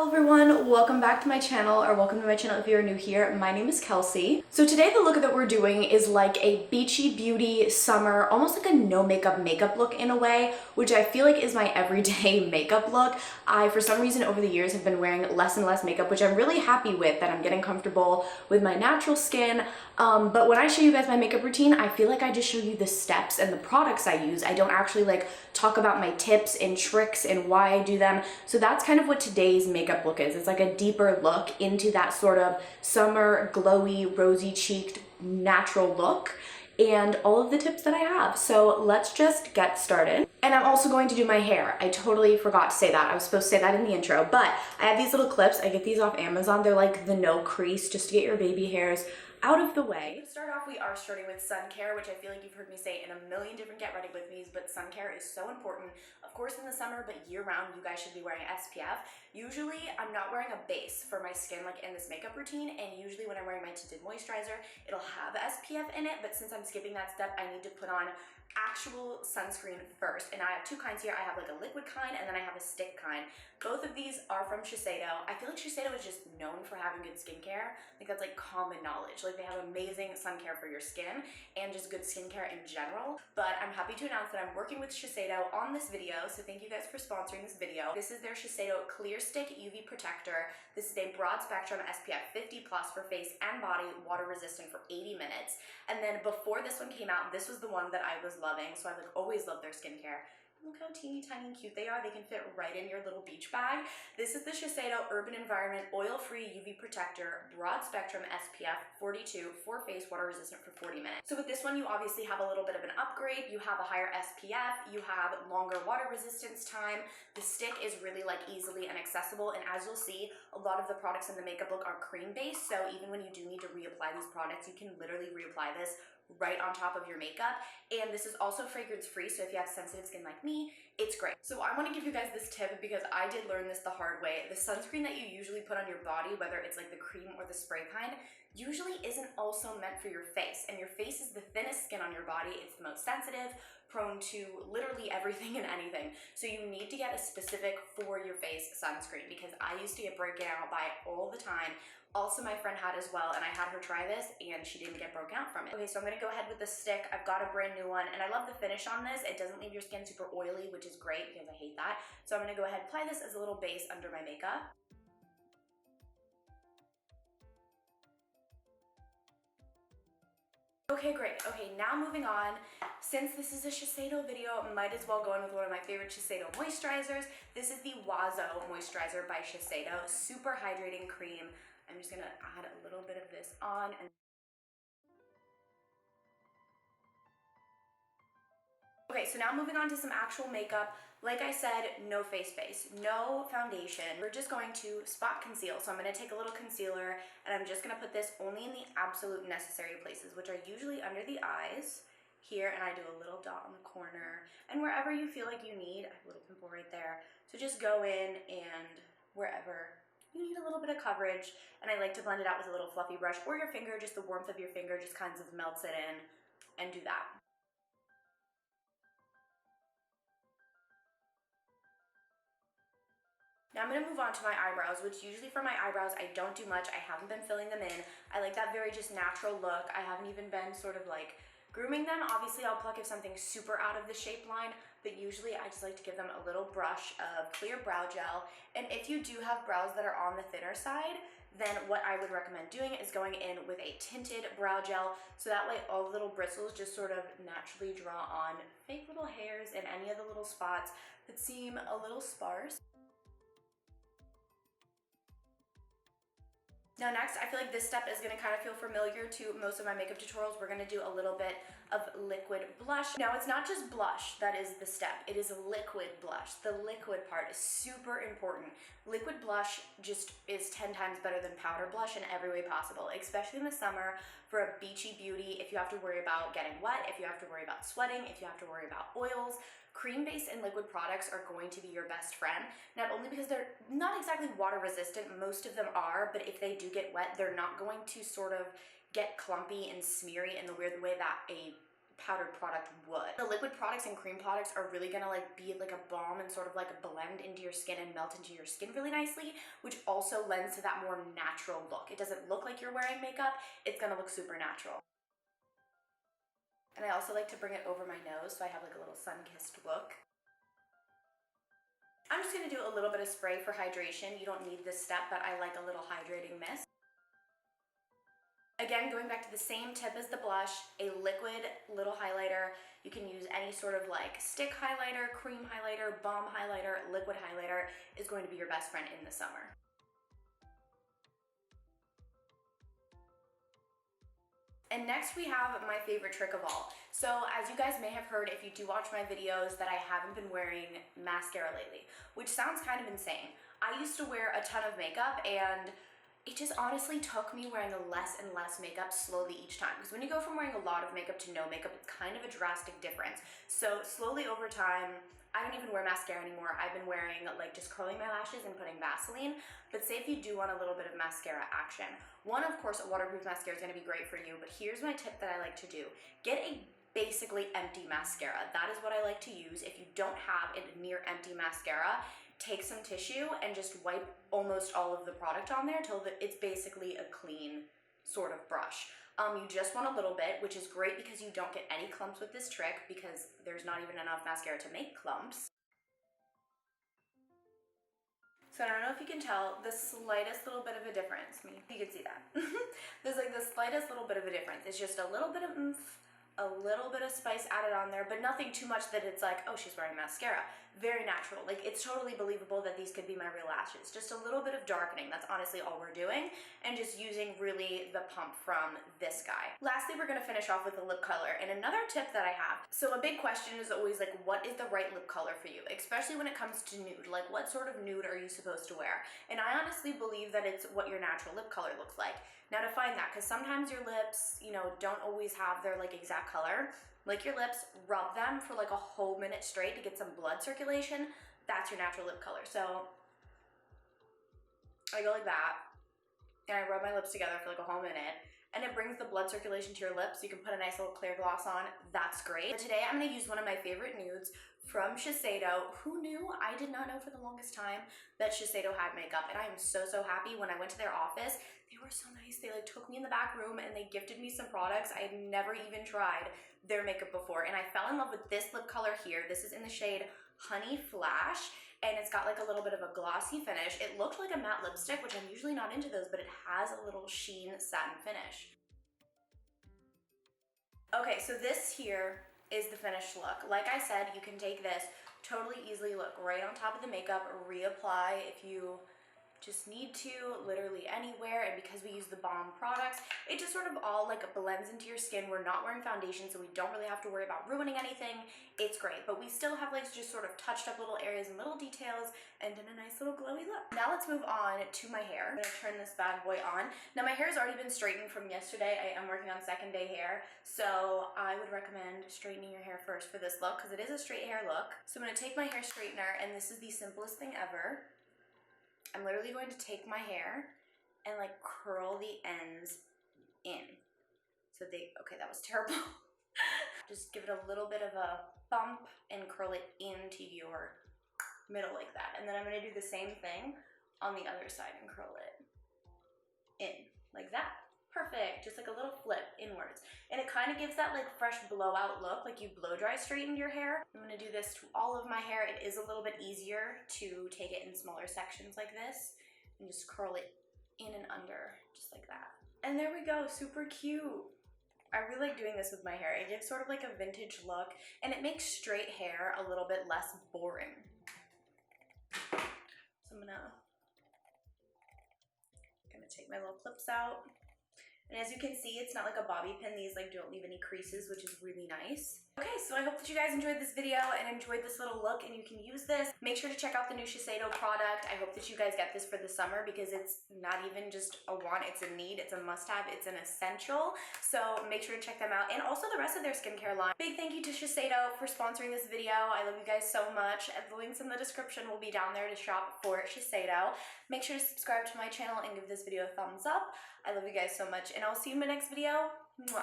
Hello everyone, welcome back to my channel, or welcome to my channel if you're new here. My name is Kelsey. So today the look that we're doing is like a beachy beauty summer, almost like a no makeup look in a way, which I feel like is my everyday makeup look. I, for some reason over the years, have been wearing less and less makeup, which I'm really happy with, that I'm getting comfortable with my natural skin. But when I show you guys my makeup routine, I feel like I just show you the steps and the products I use. I don't actually like talk about my tips and tricks and why I do them. So that's kind of what today's makeup look is. It's like a deeper look into that sort of summer, glowy, rosy-cheeked, natural look and all of the tips that I have. So let's just get started. And I'm also going to do my hair. I totally forgot to say that. I was supposed to say that in the intro, but I have these little clips. I get these off Amazon. They're like the no crease, just to get your baby hairs out of the way. To start off, we are starting with sun care, which I feel like you've heard me say in a million different get ready with me's, but sun care is so important. Of course in the summer, but year round, you guys should be wearing SPF. Usually I'm not wearing a base for my skin like in this makeup routine, and usually when I'm wearing my tinted moisturizer, it'll have SPF in it, but since I'm skipping that step, I need to put on actual sunscreen first. And I have two kinds here. I have like a liquid kind and then I have a stick kind. Both of these are from Shiseido. I feel like Shiseido is just known for having good skincare. I think that's like common knowledge. Like they have amazing sun care for your skin and just good skincare in general. But I'm happy to announce that I'm working with Shiseido on this video. So thank you guys for sponsoring this video. This is their Shiseido Clear Stick UV Protector. This is a broad spectrum SPF 50+ for face and body, water resistant for 80 minutes. And then before this one came out, this was the one that I was loving. So I've like always loved their skincare. Look how teeny tiny and cute they are. They can fit right in your little beach bag. This is the Shiseido Urban Environment Oil-Free UV Protector Broad Spectrum SPF 42 for face, water resistant for 40 minutes. So with this one, you obviously have a little bit of an upgrade. You have a higher SPF. You have longer water resistance time. The stick is really like easily and accessible. And as you'll see, a lot of the products in the makeup look are cream based. So even when you do need to reapply these products, you can literally reapply this right on top of your makeup. And this is also fragrance free, so if you have sensitive skin like me, it's great. So I want to give you guys this tip because I did learn this the hard way. The sunscreen that you usually put on your body, whether it's like the cream or the spray kind, usually isn't also meant for your face. And your face is the thinnest skin on your body. It's the most sensitive, prone to literally everything and anything. So you need to get a specific for your face sunscreen, because I used to get broken out by it all the time. Also, my friend had as well, and I had her try this, and she didn't get broken out from it. Okay, so I'm gonna go ahead with the stick. I've got a brand new one, and I love the finish on this. It doesn't leave your skin super oily, which is great because I hate that. So I'm gonna go ahead and apply this as a little base under my makeup. Okay, great. Okay, now moving on. Since this is a Shiseido video, I might as well go in with one of my favorite Shiseido moisturizers. This is the Wazo Moisturizer by Shiseido. Super hydrating cream. I'm just gonna add a little bit of this on. Okay, so now moving on to some actual makeup. Like I said, no face base, no foundation. We're just going to spot conceal. So I'm gonna take a little concealer and I'm just gonna put this only in the absolute necessary places, which are usually under the eyes here, and I do a little dot on the corner, and wherever you feel like you need. I have a little pimple right there. So just go in and wherever you need a little bit of coverage, and I like to blend it out with a little fluffy brush or your finger. Just the warmth of your finger just kind of melts it in, and do that. Now I'm gonna move on to my eyebrows, which usually for my eyebrows, I don't do much. I haven't been filling them in. I like that very just natural look. I haven't even been sort of like grooming them. Obviously I'll pluck if something's super out of the shape line, but usually I just like to give them a little brush of clear brow gel. And if you do have brows that are on the thinner side, then what I would recommend doing is going in with a tinted brow gel, so that way all the little bristles just sort of naturally draw on fake little hairs and any of the little spots that seem a little sparse. Now next, I feel like this step is gonna kind of feel familiar to most of my makeup tutorials. We're gonna do a little bit of liquid blush. Now it's not just blush that is the step, it is liquid blush. The liquid part is super important. Liquid blush just is 10 times better than powder blush in every way possible, especially in the summer for a beachy beauty. If you have to worry about getting wet, if you have to worry about sweating, if you have to worry about oils, cream-based and liquid products are going to be your best friend, not only because they're not exactly water resistant, most of them are, but if they do get wet, they're not going to sort of get clumpy and smeary in the weird way that a powdered product would. The liquid products and cream products are really gonna like be like a balm and sort of like blend into your skin and melt into your skin really nicely, which also lends to that more natural look. It doesn't look like you're wearing makeup, it's gonna look super natural. And I also like to bring it over my nose so I have like a little sun-kissed look. I'm just gonna do a little bit of spray for hydration. You don't need this step, but I like a little hydrating mist. Again, going back to the same tip as the blush, a liquid little highlighter. You can use any sort of like stick highlighter, cream highlighter, balm highlighter, liquid highlighter is going to be your best friend in the summer. And next we have my favorite trick of all. So as you guys may have heard, if you do watch my videos, that I haven't been wearing mascara lately, which sounds kind of insane. I used to wear a ton of makeup and it just honestly took me wearing less and less makeup slowly each time. Because when you go from wearing a lot of makeup to no makeup, it's kind of a drastic difference. So slowly over time, I don't even wear mascara anymore. I've been wearing like just curling my lashes and putting Vaseline. But say if you do want a little bit of mascara action, one, of course, a waterproof mascara is gonna be great for you, but here's my tip that I like to do. Get a basically empty mascara. That is what I like to use. If you don't have a near empty mascara, take some tissue and just wipe almost all of the product on there till it's basically a clean sort of brush. You just want a little bit, which is great because you don't get any clumps with this trick because there's not even enough mascara to make clumps. So I don't know if you can tell the slightest little bit of a difference. I mean, you can see that. There's like the slightest little bit of a difference. It's just a little bit of oomph, a little bit of spice added on there, but nothing too much that it's like, oh, she's wearing mascara. Very natural. Like, it's totally believable that these could be my real lashes. Just a little bit of darkening. That's honestly all we're doing. And just using really the pump from this guy. Lastly, we're going to finish off with the lip color. And another tip that I have. So a big question is always like, what is the right lip color for you? Especially when it comes to nude. Like, what sort of nude are you supposed to wear? And I honestly believe that it's what your natural lip color looks like. Now to find that, because sometimes your lips, you know, don't always have their like exact color. Lick your lips, rub them for like a whole minute straight to get some blood circulation. That's your natural lip color. So I go like that, and I rub my lips together for like a whole minute, and it brings the blood circulation to your lips. You can put a nice little clear gloss on. That's great. But today I'm going to use one of my favorite nudes from Shiseido. Who knew? I did not know for the longest time that Shiseido had makeup, and I am so happy. When I went to their office, they were so nice. They like took me in the back room and they gifted me some products. I had never even tried their makeup before, and I fell in love with this lip color here. This is in the shade Honey Flash, and it's got like a little bit of a glossy finish. It looked like a matte lipstick, which I'm usually not into those, but it has a little sheen satin finish. Okay, so this here is the finished look. Like I said, you can take this, totally easily look right on top of the makeup, reapply if you just need to, literally anywhere. And because we use the balm products, it just sort of all like blends into your skin. We're not wearing foundation, so we don't really have to worry about ruining anything. It's great, but we still have like just sort of touched up little areas and little details and done a nice little glowy look. Now let's move on to my hair. I'm gonna turn this bad boy on. Now my hair has already been straightened from yesterday. I am working on second day hair, so I would recommend straightening your hair first for this look because it is a straight hair look. So I'm gonna take my hair straightener, and this is the simplest thing ever. I'm literally going to take my hair and like curl the ends in. So okay, that was terrible. Just give it a little bit of a bump and curl it into your middle like that. And then I'm gonna do the same thing on the other side and curl it in like that. Perfect, just like a little flip inwards. And it kind of gives that like fresh blowout look, like you blow dry straightened your hair. I'm gonna do this to all of my hair. It is a little bit easier to take it in smaller sections like this and just curl it in and under, just like that. And there we go, super cute. I really like doing this with my hair. It gives sort of like a vintage look, and it makes straight hair a little bit less boring. So I'm gonna take my little clips out. And as you can see, it's not like a bobby pin. These like don't leave any creases, which is really nice. Okay, so I hope that you guys enjoyed this video and enjoyed this little look, and you can use this. Make sure to check out the new Shiseido product. I hope that you guys get this for the summer because it's not even just a want, it's a need, it's a must-have, it's an essential. So make sure to check them out, and also the rest of their skincare line. Big thank you to Shiseido for sponsoring this video. I love you guys so much. The links in the description will be down there to shop for Shiseido. Make sure to subscribe to my channel and give this video a thumbs up. I love you guys so much, and I'll see you in my next video. Mwah.